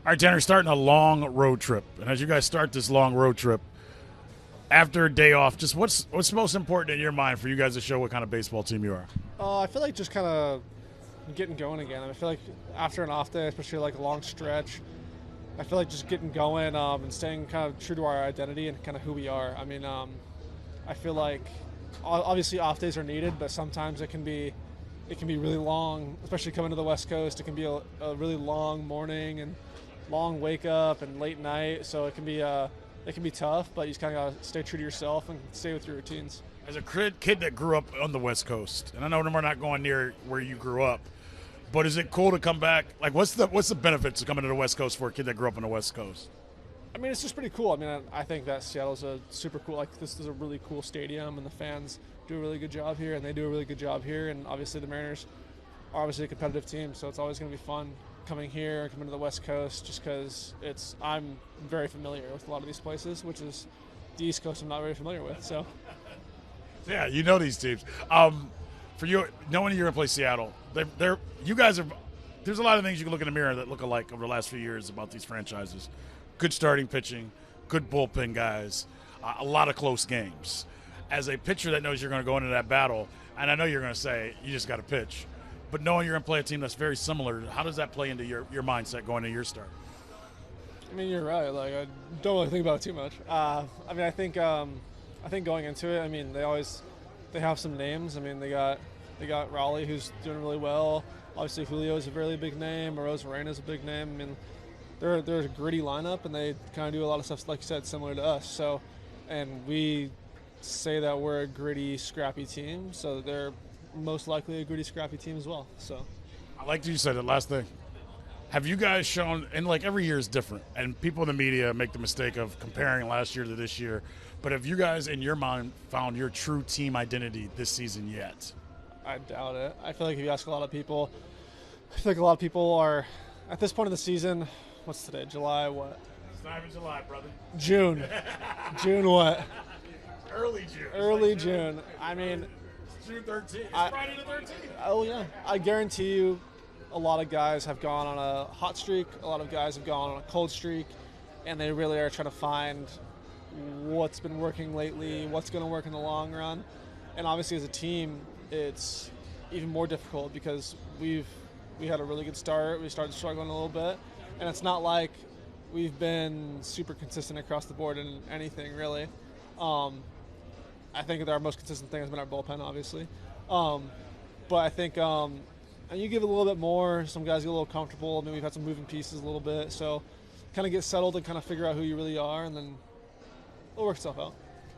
All right, Tanner, starting a long road trip, and as you guys start this long road trip, after a day off, just what's most important in your mind for you guys to show what kind of baseball team you are? I feel like just kind of getting going again. I feel like after an off day, especially like a long stretch, I feel like just getting going and staying kind of true to our identity and kind of who we are. I mean, I feel like obviously off days are needed, but sometimes it can be really long, especially coming to the West Coast. It can be a really long morning and long wake up and late night, so it can be tough. But you just kind of gotta stay true to yourself and stay with your routines. As a kid that grew up on the West Coast, and I know we're not going near where you grew up, but is it cool to come back? Like, what's the benefits of coming to the West Coast for a kid that grew up on the West Coast? I mean, it's just pretty cool. I mean, I think that Seattle's a super cool. Like, this is a really cool stadium, and the fans do a really good job here, and they do a really good job here. And obviously, the Mariners are obviously a competitive team, so it's always going to be fun coming here, coming to the West Coast, just because I'm very familiar with a lot of these places, which is the East Coast I'm not very familiar with. So. Yeah, you know these teams. For you, knowing you're going to play Seattle, you guys are. There's a lot of things you can look in the mirror that look alike over the last few years about these franchises. Good starting pitching, good bullpen guys, a lot of close games. As a pitcher that knows you're going to go into that battle, and I know you're going to say you just got to pitch, but knowing you're going to play a team that's very similar, how does that play into your mindset going into your start? I mean, you're right. Like, I don't really think about it too much. I mean, I think going into it, I mean, they have some names. I mean, they got Raleigh, who's doing really well. Obviously, Julio is a really big name. Arozarena is a big name. I mean, they're a gritty lineup, and they kind of do a lot of stuff, like you said, similar to us. So, and we say that we're a gritty, scrappy team. So they're most likely a gritty, scrappy team as well. So, I like that you said the last thing. Have you guys shown, and like every year is different, and people in the media make the mistake of comparing last year to this year, but have you guys, in your mind, found your true team identity this season yet? I doubt it. I feel like if you ask a lot of people, I feel like a lot of people are, at this point in the season, what's today, July, what? It's not even July, brother. June. June what? Early June. Early June. I mean, It's June 13th. It's Friday the 13th. oh yeah. I guarantee you a lot of guys have gone on a hot streak. A lot of guys have gone on a cold streak. And they really are trying to find what's been working lately, what's going to work in the long run. And obviously as a team, it's even more difficult because we had a really good start. We started struggling a little bit. And it's not like we've been super consistent across the board in anything, really. I think that our most consistent thing has been our bullpen, obviously. But I think and you give it a little bit more. Some guys get a little comfortable. I mean, we've had some moving pieces a little bit. So kind of get settled and kind of figure out who you really are, and then it'll work itself out.